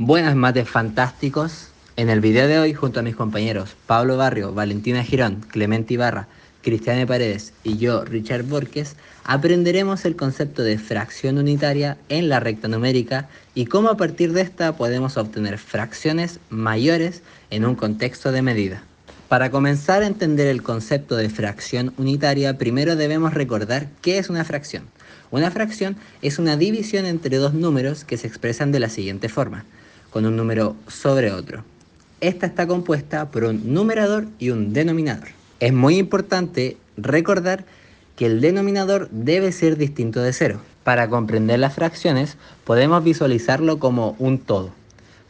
Buenas mates fantásticos. En el video de hoy, junto a mis compañeros Pablo Barrio, Valentina Girón, Clemente Ibarra, Cristiane Paredes y yo, Richard Borges, aprenderemos el concepto de fracción unitaria en la recta numérica y cómo a partir de esta podemos obtener fracciones mayores en un contexto de medida. Para comenzar a entender el concepto de fracción unitaria, primero debemos recordar qué es una fracción. Una fracción es una división entre dos números que se expresan de la siguiente forma, con un número sobre otro. Esta está compuesta por un numerador y un denominador. Es muy importante recordar que el denominador debe ser distinto de cero. Para comprender las fracciones, podemos visualizarlo como un todo,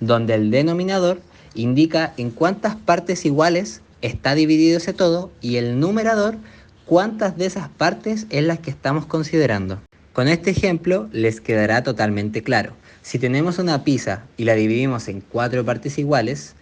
donde el denominador indica en cuántas partes iguales está dividido ese todo y el numerador cuántas de esas partes es las que estamos considerando. Con este ejemplo les quedará totalmente claro. Si tenemos una pizza y la dividimos en 4 partes iguales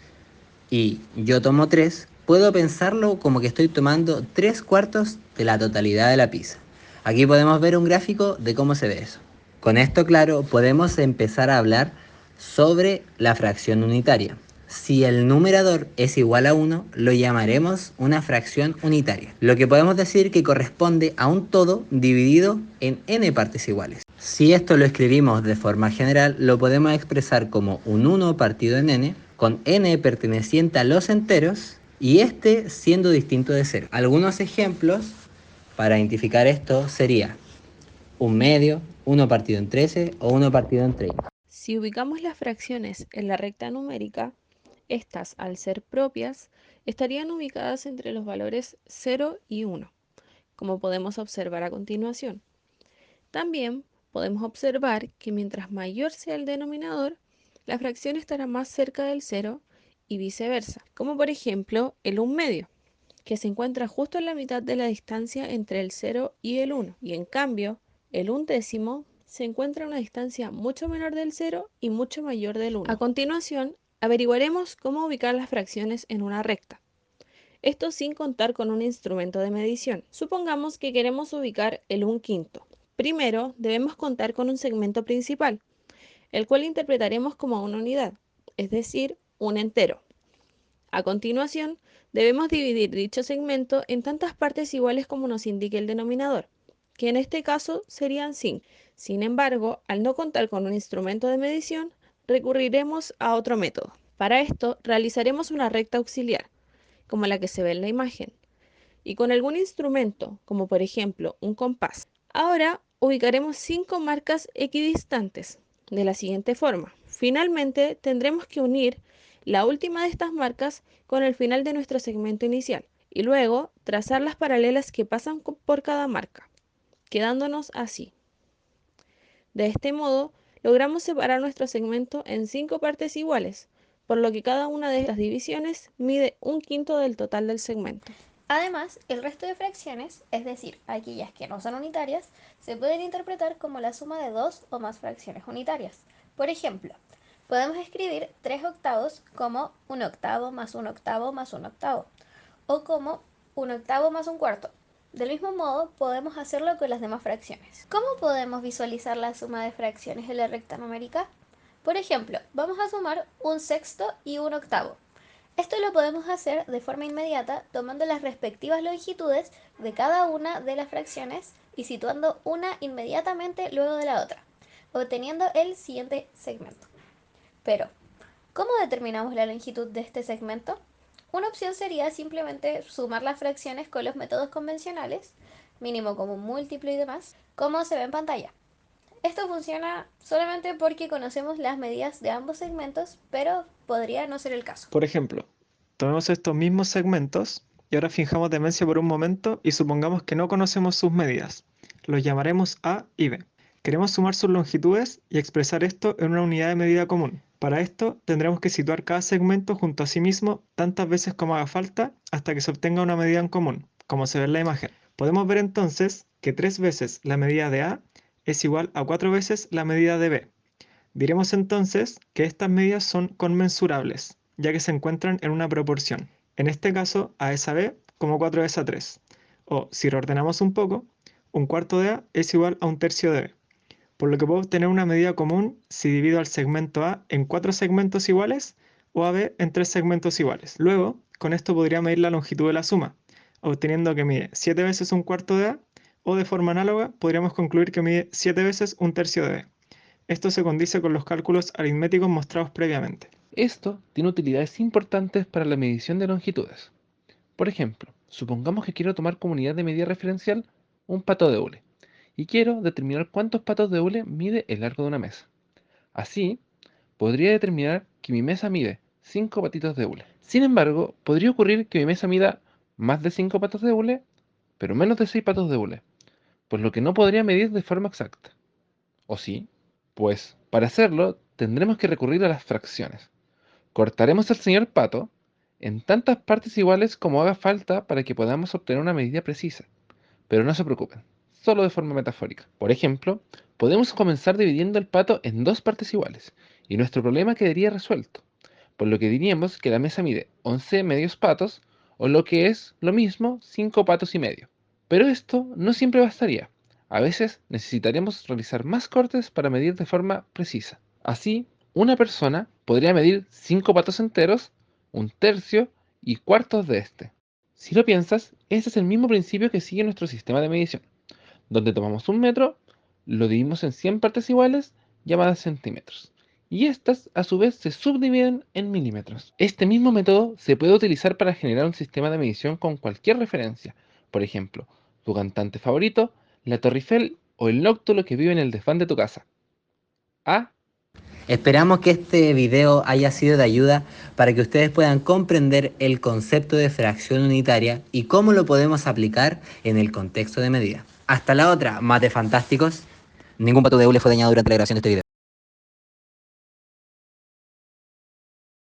y yo tomo 3, puedo pensarlo como que estoy tomando 3/4 de la totalidad de la pizza. Aquí podemos ver un gráfico de cómo se ve eso. Con esto claro, podemos empezar a hablar sobre la fracción unitaria. Si el numerador es igual a 1, lo llamaremos una fracción unitaria, lo que podemos decir que corresponde a un todo dividido en n partes iguales. Si esto lo escribimos de forma general, lo podemos expresar como un 1 partido en n, con n perteneciente a los enteros y este siendo distinto de 0. Algunos ejemplos para identificar esto sería un medio, 1 partido en 13 o 1 partido en 30. Si ubicamos las fracciones en la recta numérica, estas, al ser propias, estarían ubicadas entre los valores 0 y 1, como podemos observar a continuación. También podemos observar que mientras mayor sea el denominador, la fracción estará más cerca del 0 y viceversa, como por ejemplo el 1 medio, que se encuentra justo en la mitad de la distancia entre el 0 y el 1, y en cambio, el 1/10 se encuentra a una distancia mucho menor del 0 y mucho mayor del 1. A continuación, averiguaremos cómo ubicar las fracciones en una recta. Esto sin contar con un instrumento de medición. Supongamos que queremos ubicar el 1/5. Primero, debemos contar con un segmento principal, el cual interpretaremos como una unidad, es decir, un entero. A continuación, debemos dividir dicho segmento en tantas partes iguales como nos indique el denominador, que en este caso serían 5. Sin embargo, al no contar con un instrumento de medición, recurriremos a otro método. Para esto, realizaremos una recta auxiliar, como la que se ve en la imagen, y con algún instrumento, como por ejemplo un compás. Ahora ubicaremos 5 marcas equidistantes, de la siguiente forma. Finalmente, tendremos que unir la última de estas marcas con el final de nuestro segmento inicial, y luego trazar las paralelas que pasan por cada marca, quedándonos así. De este modo, logramos separar nuestro segmento en 5 partes iguales, por lo que cada una de estas divisiones mide 1/5 del total del segmento. Además, el resto de fracciones, es decir, aquellas que no son unitarias, se pueden interpretar como la suma de dos o más fracciones unitarias. Por ejemplo, podemos escribir 3/8 como 1/8 más 1/8 más 1/8, o como 1/8 más 1/4. Del mismo modo, podemos hacerlo con las demás fracciones. ¿Cómo podemos visualizar la suma de fracciones en la recta numérica? Por ejemplo, vamos a sumar 1/6 y 1/8. Esto lo podemos hacer de forma inmediata tomando las respectivas longitudes de cada una de las fracciones y situando una inmediatamente luego de la otra, obteniendo el siguiente segmento. Pero, ¿cómo determinamos la longitud de este segmento? Una opción sería simplemente sumar las fracciones con los métodos convencionales, mínimo común múltiplo y demás, como se ve en pantalla. Esto funciona solamente porque conocemos las medidas de ambos segmentos, pero podría no ser el caso. Por ejemplo, tomemos estos mismos segmentos y ahora fijamos demencia por un momento y supongamos que no conocemos sus medidas. Los llamaremos A y B. Queremos sumar sus longitudes y expresar esto en una unidad de medida común. Para esto tendremos que situar cada segmento junto a sí mismo tantas veces como haga falta hasta que se obtenga una medida en común, como se ve en la imagen. Podemos ver entonces que 3 veces la medida de A es igual a 4 veces la medida de B. Diremos entonces que estas medidas son conmensurables, ya que se encuentran en una proporción. En este caso, A es a B como 4 es a 3. O, si reordenamos un poco, 1/4 de A es igual a 1/3 de B. por lo que puedo obtener una medida común si divido al segmento A en 4 segmentos iguales o a B en 3 segmentos iguales. Luego, con esto podría medir la longitud de la suma, obteniendo que mide 7 veces un cuarto de A, o de forma análoga podríamos concluir que mide 7 veces un tercio de B. Esto se condice con los cálculos aritméticos mostrados previamente. Esto tiene utilidades importantes para la medición de longitudes. Por ejemplo, supongamos que quiero tomar como unidad de medida referencial un pato de hule y quiero determinar cuántos patos de hule mide el largo de una mesa. Así, podría determinar que mi mesa mide 5 patitos de hule. Sin embargo, podría ocurrir que mi mesa mida más de 5 patos de hule, pero menos de 6 patos de hule, por lo que no podría medir de forma exacta. ¿O sí? Pues, para hacerlo, tendremos que recurrir a las fracciones. Cortaremos al señor pato en tantas partes iguales como haga falta para que podamos obtener una medida precisa. Pero no se preocupen, solo de forma metafórica. Por ejemplo, podemos comenzar dividiendo el pato en 2 partes iguales, y nuestro problema quedaría resuelto, por lo que diríamos que la mesa mide 11 medios patos, o lo que es lo mismo, 5 patos y medio. Pero esto no siempre bastaría. A veces necesitaremos realizar más cortes para medir de forma precisa. Así, una persona podría medir 5 patos enteros, un tercio y cuartos de este. Si lo piensas, este es el mismo principio que sigue nuestro sistema de medición, donde tomamos un metro, lo dividimos en 100 partes iguales, llamadas centímetros, y estas a su vez se subdividen en milímetros. Este mismo método se puede utilizar para generar un sistema de medición con cualquier referencia, por ejemplo, tu cantante favorito, la Torre Eiffel o el nóctulo que vive en el desván de tu casa. A. Esperamos que este video haya sido de ayuda para que ustedes puedan comprender el concepto de fracción unitaria y cómo lo podemos aplicar en el contexto de medida. Hasta la otra, mate fantásticos. Ningún pato de hule fue dañado durante la grabación de este video.